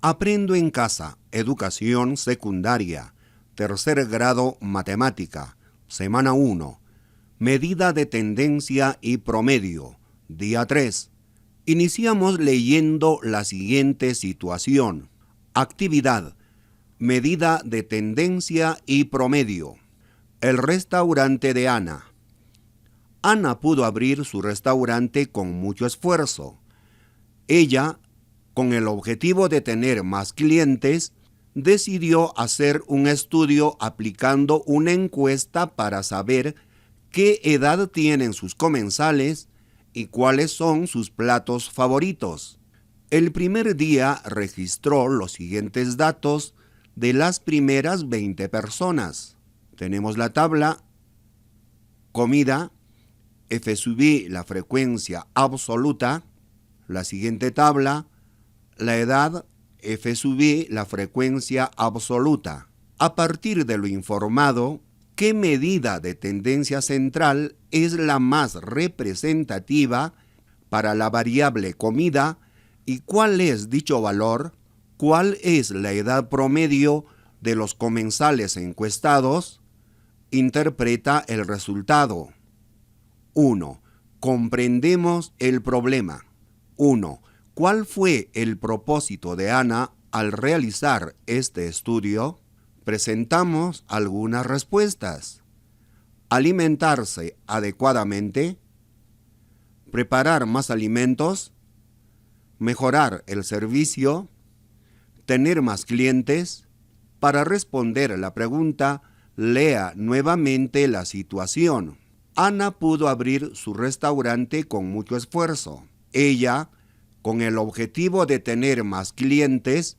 Aprendo en casa, educación secundaria, tercer grado matemática, semana 1, medida de tendencia y promedio, día 3. Iniciamos leyendo la siguiente situación. Actividad, medida de tendencia y promedio. El restaurante de Ana. Ana pudo abrir su restaurante con mucho esfuerzo. Ella, con el objetivo de tener más clientes, decidió hacer un estudio aplicando una encuesta para saber qué edad tienen sus comensales y cuáles son sus platos favoritos. El primer día registró los siguientes datos de las primeras 20 personas. Tenemos la tabla comida, F sub I, la frecuencia absoluta. La siguiente tabla, la edad, F sub I, la frecuencia absoluta. A partir de lo informado, ¿qué medida de tendencia central es la más representativa para la variable comida y cuál es dicho valor? ¿Cuál es la edad promedio de los comensales encuestados? Interpreta el resultado. 1. Comprendemos el problema. 1. ¿Cuál fue el propósito de Ana al realizar este estudio? Presentamos algunas respuestas. Alimentarse adecuadamente, preparar más alimentos, mejorar el servicio, tener más clientes. Para responder a la pregunta, lea nuevamente la situación. Ana pudo abrir su restaurante con mucho esfuerzo. Ella, con el objetivo de tener más clientes,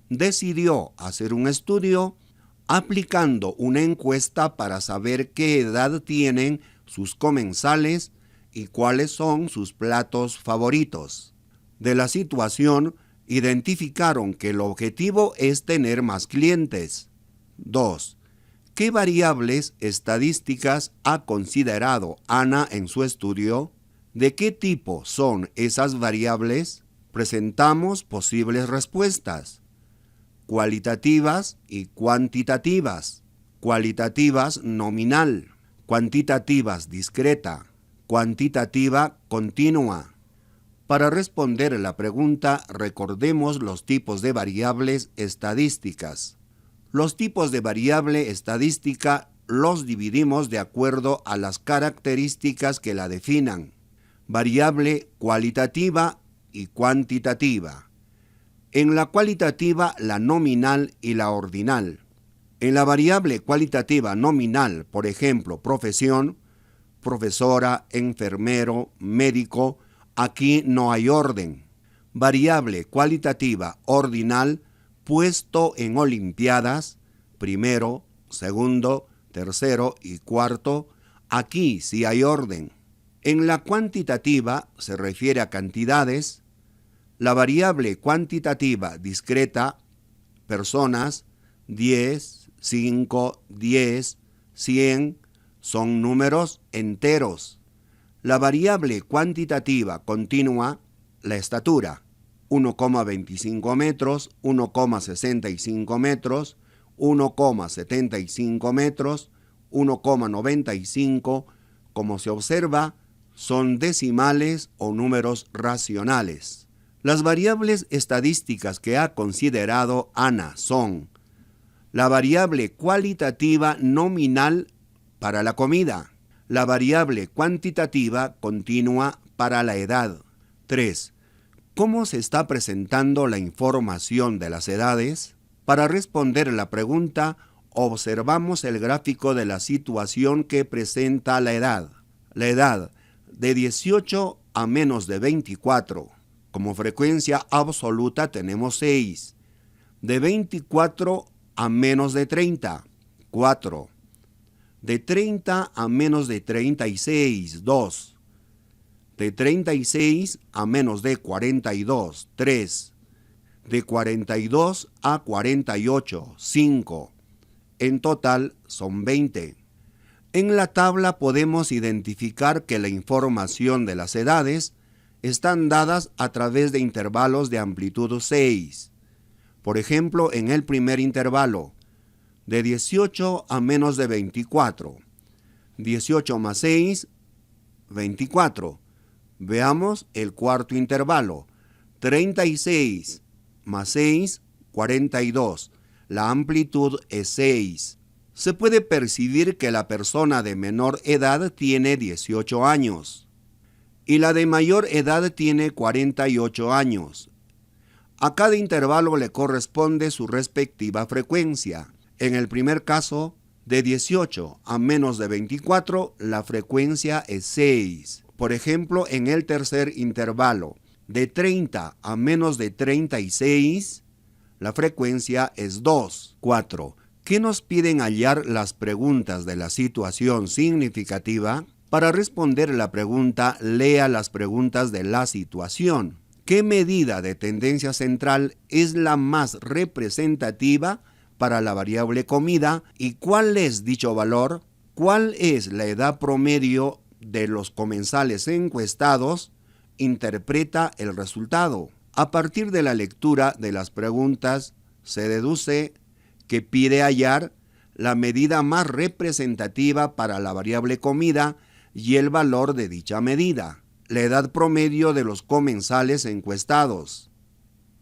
decidió hacer un estudio aplicando una encuesta para saber qué edad tienen sus comensales y cuáles son sus platos favoritos. De la situación, identificaron que el objetivo es tener más clientes. 2. ¿Qué variables estadísticas ha considerado Ana en su estudio? ¿De qué tipo son esas variables? Presentamos posibles respuestas. Cualitativas y cuantitativas. Cualitativas nominal, cuantitativas discreta, cuantitativa continua. Para responder la pregunta, recordemos los tipos de variables estadísticas. Los tipos de variable estadística los dividimos de acuerdo a las características que la definan. Variable cualitativa y cuantitativa. En la cualitativa, la nominal y la ordinal. En la variable cualitativa nominal, por ejemplo, profesión, profesora, enfermero, médico, aquí no hay orden. Variable cualitativa ordinal, puesto en olimpiadas, primero, segundo, tercero y cuarto, aquí sí hay orden. En la cuantitativa se refiere a cantidades. La variable cuantitativa discreta, personas, 10, 5, 10, 100, son números enteros. La variable cuantitativa continua, la estatura, 1,25 metros, 1,65 metros, 1,75 metros, 1,95, como se observa, son decimales o números racionales. Las variables estadísticas que ha considerado Ana son la variable cualitativa nominal para la comida, la variable cuantitativa continua para la edad. 3. ¿Cómo se está presentando la información de las edades? Para responder la pregunta, observamos el gráfico de la situación que presenta la edad. La edad de 18 a menos de 24. Como frecuencia absoluta tenemos 6. De 24 a menos de 30, 4. De 30 a menos de 36, 2. De 36 a menos de 42, 3. De 42 a 48, 5. En total son 20. En la tabla podemos identificar que la información de las edades están dadas a través de intervalos de amplitud 6. Por ejemplo, en el primer intervalo, de 18 a menos de 24. 18 más 6, 24. Veamos el cuarto intervalo. 36 más 6, 42. La amplitud es 6. Se puede percibir que la persona de menor edad tiene 18 años y la de mayor edad tiene 48 años. A cada intervalo le corresponde su respectiva frecuencia. En el primer caso, de 18 a menos de 24, la frecuencia es 6. Por ejemplo, en el tercer intervalo, de 30 a menos de 36, la frecuencia es 2. 4. ¿Qué nos piden hallar las preguntas de la situación significativa? Para responder la pregunta, lea las preguntas de la situación. ¿Qué medida de tendencia central es la más representativa para la variable comida y cuál es dicho valor? ¿Cuál es la edad promedio de los comensales encuestados? Interpreta el resultado. A partir de la lectura de las preguntas, se deduce que pide hallar la medida más representativa para la variable comida y el valor de dicha medida. La edad promedio de los comensales encuestados.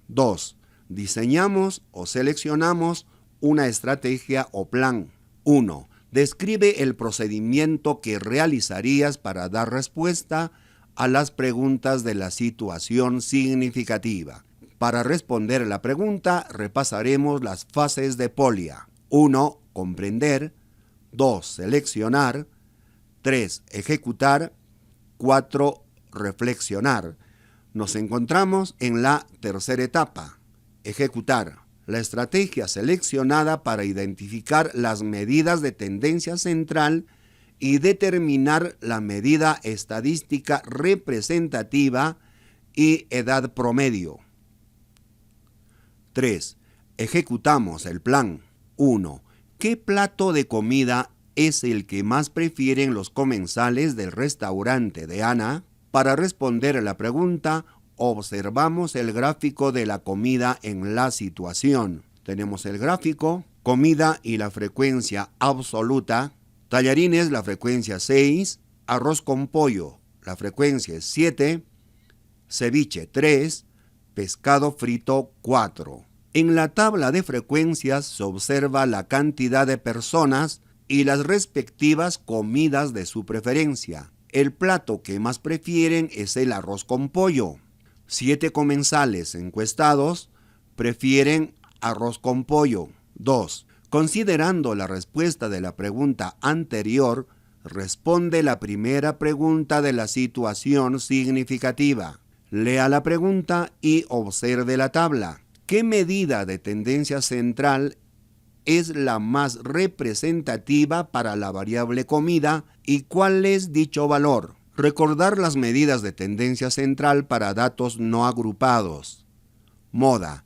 2. Diseñamos o seleccionamos una estrategia o plan. 1. Describe el procedimiento que realizarías para dar respuesta a las preguntas de la situación significativa. Para responder la pregunta, repasaremos las fases de Polya. 1. Comprender. 2. Seleccionar. 3. Ejecutar. 4. Reflexionar. Nos encontramos en la tercera etapa. Ejecutar. La estrategia seleccionada para identificar las medidas de tendencia central y determinar la medida estadística representativa y edad promedio. 3. Ejecutamos el plan. 1. ¿Qué plato de comida es el que más prefieren los comensales del restaurante de Ana? Para responder a la pregunta, observamos el gráfico de la comida en la situación. Tenemos el gráfico, comida y la frecuencia absoluta, tallarines la frecuencia 6, arroz con pollo la frecuencia es 7, ceviche 3, pescado frito 4. En la tabla de frecuencias se observa la cantidad de personas y las respectivas comidas de su preferencia. El plato que más prefieren es el arroz con pollo. 7 comensales encuestados prefieren arroz con pollo. 2. Considerando la respuesta de la pregunta anterior, responde la primera pregunta de la situación significativa. Lea la pregunta y observe la tabla. ¿Qué medida de tendencia central es la más representativa para la variable comida y cuál es dicho valor? Recordar las medidas de tendencia central para datos no agrupados. Moda.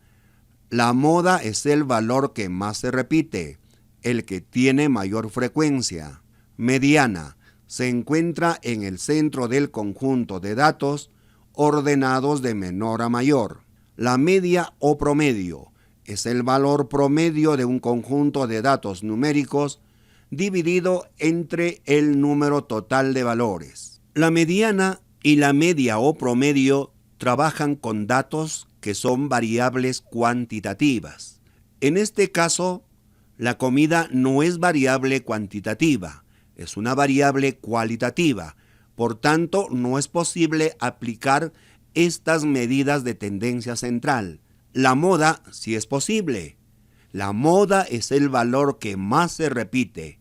La moda es el valor que más se repite, el que tiene mayor frecuencia. Mediana. Se encuentra en el centro del conjunto de datos ordenados de menor a mayor. La media o promedio es el valor promedio de un conjunto de datos numéricos dividido entre el número total de valores. La mediana y la media o promedio trabajan con datos que son variables cuantitativas. En este caso, la comida no es variable cuantitativa, es una variable cualitativa. Por tanto, no es posible aplicar estas medidas de tendencia central. La moda sí es posible. La moda es el valor que más se repite,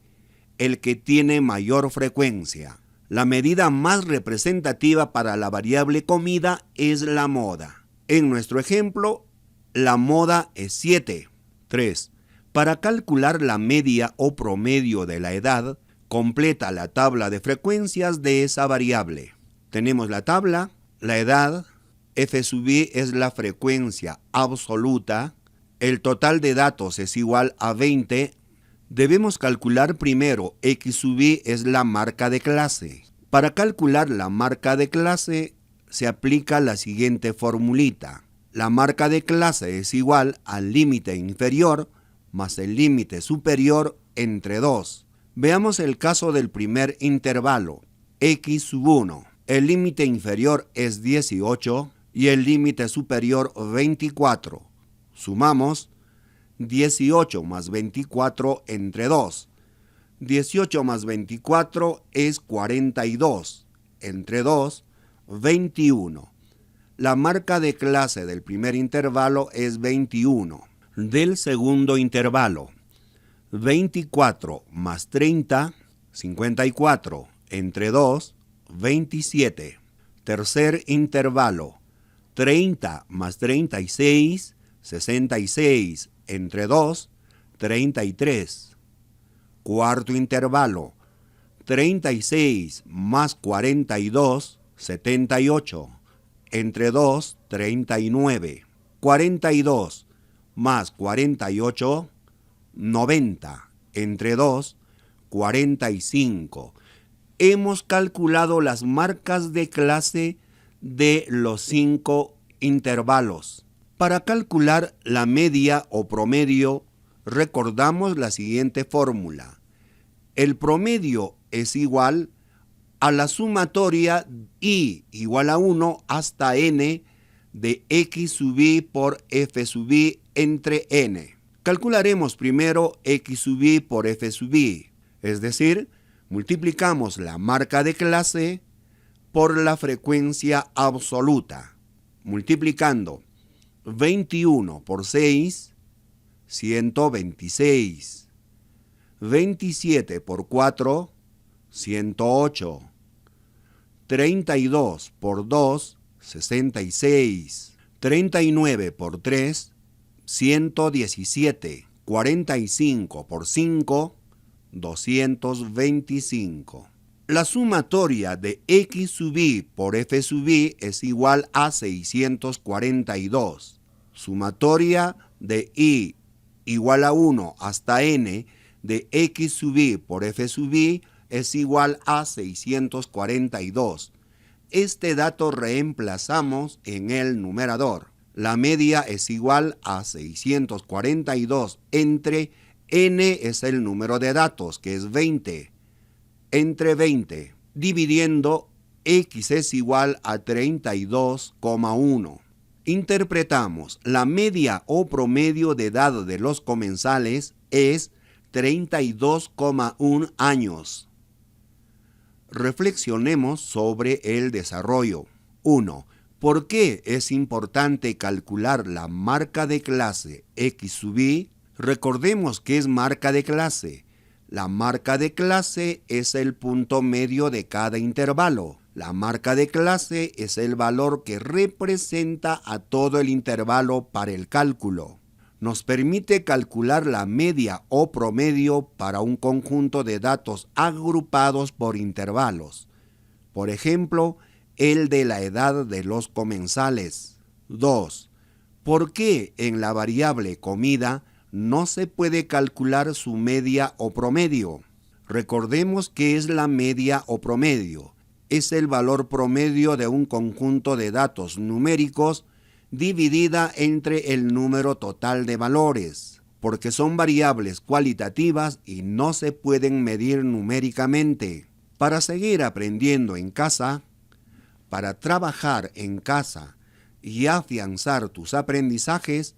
el que tiene mayor frecuencia. La medida más representativa para la variable comida es la moda. En nuestro ejemplo, la moda es 7. 3. Para calcular la media o promedio de la edad, completa la tabla de frecuencias de esa variable. Tenemos la tabla, la edad, f sub i es la frecuencia absoluta, el total de datos es igual a 20, debemos calcular primero x sub i es la marca de clase. Para calcular la marca de clase se aplica la siguiente formulita. La marca de clase es igual al límite inferior más el límite superior entre 2. Veamos el caso del primer intervalo, x sub 1. El límite inferior es 18 y el límite superior 24. Sumamos 18 más 24 entre 2. 18 más 24 es 42. Entre 2, 21. La marca de clase del primer intervalo es 21. Del segundo intervalo, 24 más 30, 54. Entre 2, 27. Tercer intervalo, 30 más 36, 66. Entre 2, 33. Cuarto intervalo, 36 más 42, 78. Entre 2, 39. 42 más 48, 90. Entre 2, 45. Hemos calculado las marcas de clase de los 5 intervalos. Para calcular la media o promedio, recordamos la siguiente fórmula. El promedio es igual a la sumatoria i igual a 1 hasta n de x sub i por f sub i entre n. Calcularemos primero x sub i por f sub i, es decir, multiplicamos la marca de clase por la frecuencia absoluta. Multiplicando 21 por 6, 126. 27 por 4, 108. 32 por 2, 66. 39 por 3, 117. 45 por 5, 225. La sumatoria de x sub i por f sub i es igual a 642. Sumatoria de i igual a 1 hasta n de x sub i por f sub i es igual a 642. Este dato reemplazamos en el numerador. La media es igual a 642 entre n es el número de datos, que es 20, entre 20, dividiendo x es igual a 32,1. Interpretamos la media o promedio de edad de los comensales es 32,1 años. Reflexionemos sobre el desarrollo. 1. ¿Por qué es importante calcular la marca de clase x sub i? Recordemos que es marca de clase. La marca de clase es el punto medio de cada intervalo. La marca de clase es el valor que representa a todo el intervalo para el cálculo. Nos permite calcular la media o promedio para un conjunto de datos agrupados por intervalos. Por ejemplo, el de la edad de los comensales. 2. ¿Por qué en la variable comida no se puede calcular su media o promedio? Recordemos que es la media o promedio. Es el valor promedio de un conjunto de datos numéricos dividida entre el número total de valores, porque son variables cualitativas y no se pueden medir numéricamente. Para seguir aprendiendo en casa, para trabajar en casa y afianzar tus aprendizajes,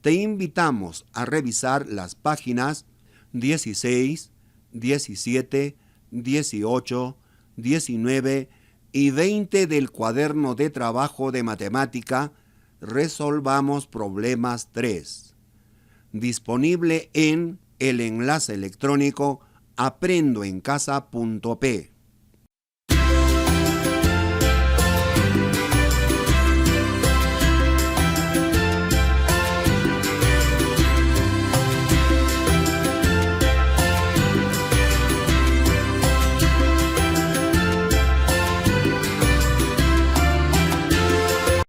te invitamos a revisar las páginas 16, 17, 18, 19 y 20 del cuaderno de trabajo de matemática Resolvamos Problemas 3, disponible en el enlace electrónico aprendoencasa.p.